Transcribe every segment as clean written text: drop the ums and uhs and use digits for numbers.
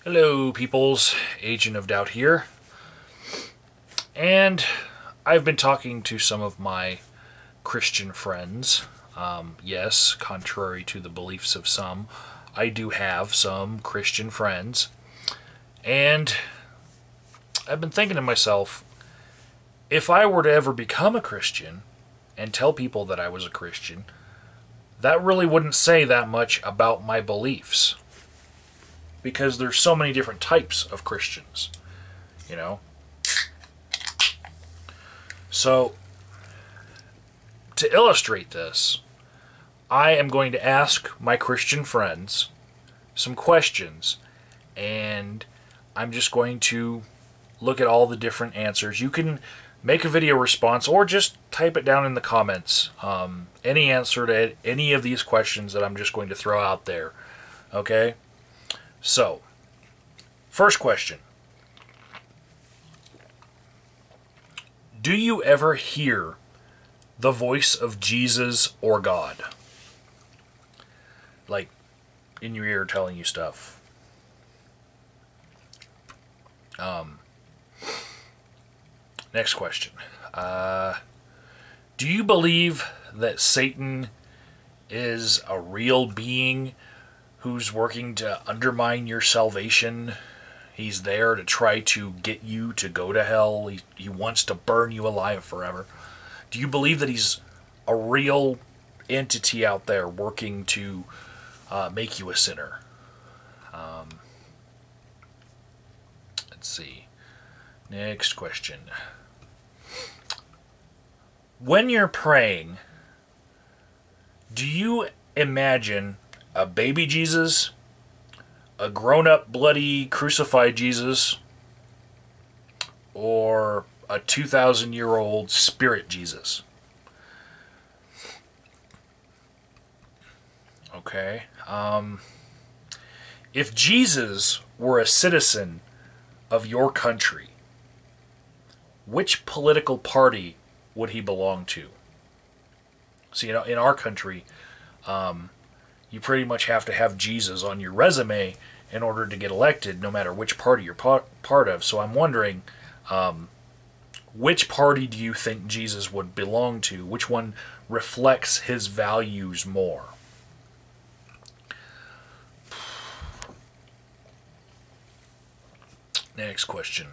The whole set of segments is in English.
Hello, peoples. Agent of Doubt here. And I've been talking to some of my Christian friends. Yes, contrary to the beliefs of some, I do have some Christian friends. And I've been thinking to myself, if I were to ever become a Christian and tell people that I was a Christian, that really wouldn't say that much about my beliefs. Because there's so many different types of Christians, you know? So, to illustrate this, I am going to ask my Christian friends some questions, and I'm just going to look at all the different answers. You can make a video response or just type it down in the comments. Any answer to any of these questions that I'm just going to throw out there, okay? So, first question. Do you ever hear the voice of Jesus or God? Like, in your ear telling you stuff. Next question. Do you believe that Satan is a real being who's working to undermine your salvation? He's there to try to get you to go to hell. He wants to burn you alive forever. Do you believe that he's a real entity out there working to make you a sinner? Let's see. Next question. When you're praying, do you imagine a baby Jesus, a grown-up, bloody, crucified Jesus, or a 2,000-year-old spirit Jesus? Okay. If Jesus were a citizen of your country, which political party would he belong to? So, in our country, you pretty much have to have Jesus on your resume in order to get elected, no matter which party you're part of. So I'm wondering, which party do you think Jesus would belong to? Which one reflects his values more? Next question.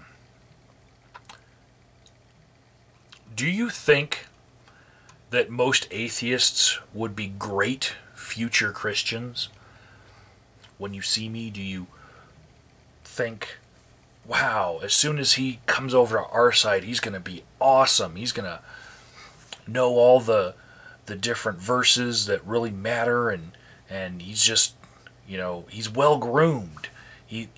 Do you think that most atheists would be great future Christians? When you see me, do you think, wow, as soon as he comes over to our side, he's going to be awesome. He's going to know all the different verses that really matter, and he's just, he's well groomed. He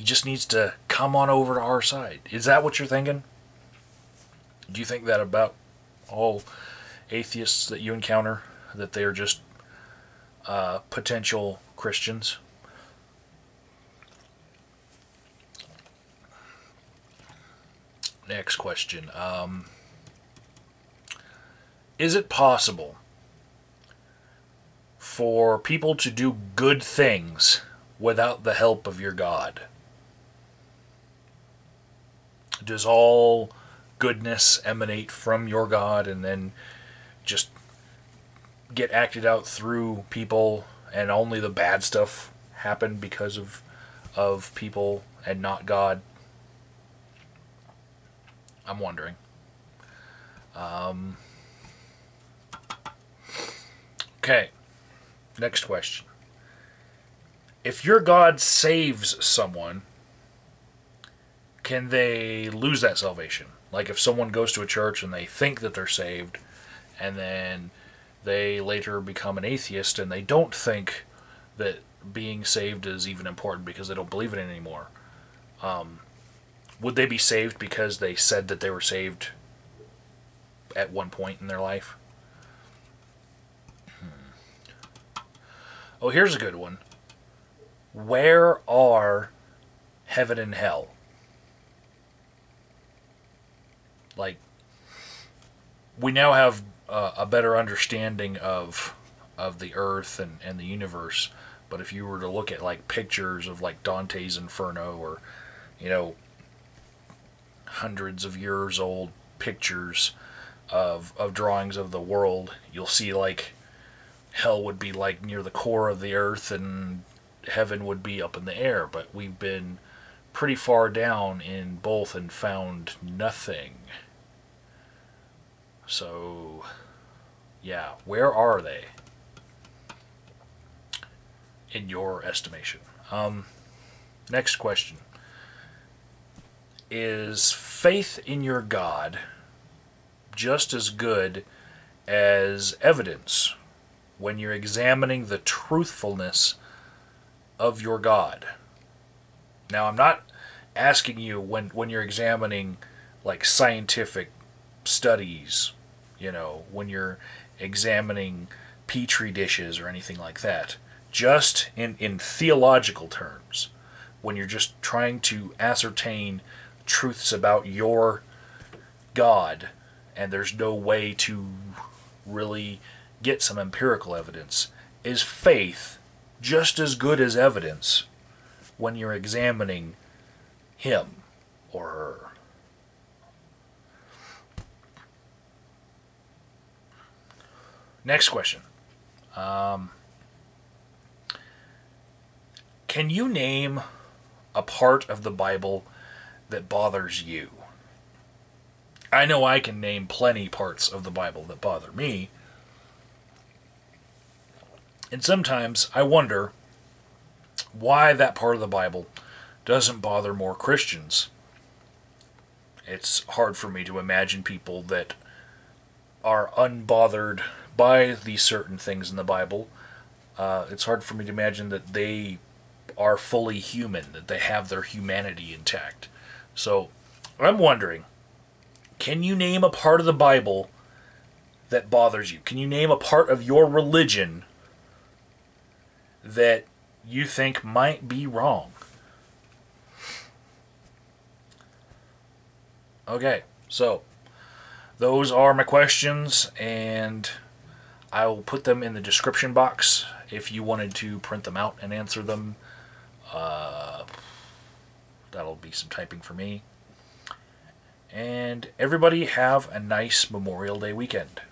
just needs to come on over to our side. Is that what you're thinking? Do you think that about all atheists that you encounter, that they are just potential Christians? Next question. Is it possible for people to do good things without the help of your God? Does all goodness emanate from your God and then just get acted out through people, and only the bad stuff happen because of people and not God? I'm wondering. Okay, next question. If your God saves someone, can they lose that salvation? Like if someone goes to a church and they think that they're saved, and then they later become an atheist and they don't think that being saved is even important because they don't believe in it anymore, would they be saved because they said that they were saved at one point in their life? Oh, here's a good one. Where are heaven and hell? Like, we now have a better understanding of the earth and the universe, But if you were to look at like pictures of like Dante's Inferno, or you know, hundreds of years old pictures of drawings of the world, you'll see like hell would be like near the core of the earth and heaven would be up in the air. But we've been pretty far down in both and found nothing. So, yeah, where are they in your estimation? Next question. Is faith in your God just as good as evidence when you're examining the truthfulness of your God? Now, I'm not asking you when you're examining like scientific studies, you know, when you're examining petri dishes or anything like that. Just in theological terms, when you're just trying to ascertain truths about your God, and there's no way to really get some empirical evidence, is faith just as good as evidence when you're examining him or her? Next question. Can you name a part of the Bible that bothers you? I know I can name plenty parts of the Bible that bother me. And sometimes I wonder why that part of the Bible doesn't bother more Christians. It's hard for me to imagine people that are unbothered by these certain things in the Bible. It's hard for me to imagine that they are fully human, that they have their humanity intact. So I'm wondering, can you name a part of the Bible that bothers you? Can you name a part of your religion that you think might be wrong? Okay, so those are my questions, and I will put them in the description box if you wanted to print them out and answer them. That'll be some typing for me. And everybody have a nice Memorial Day weekend.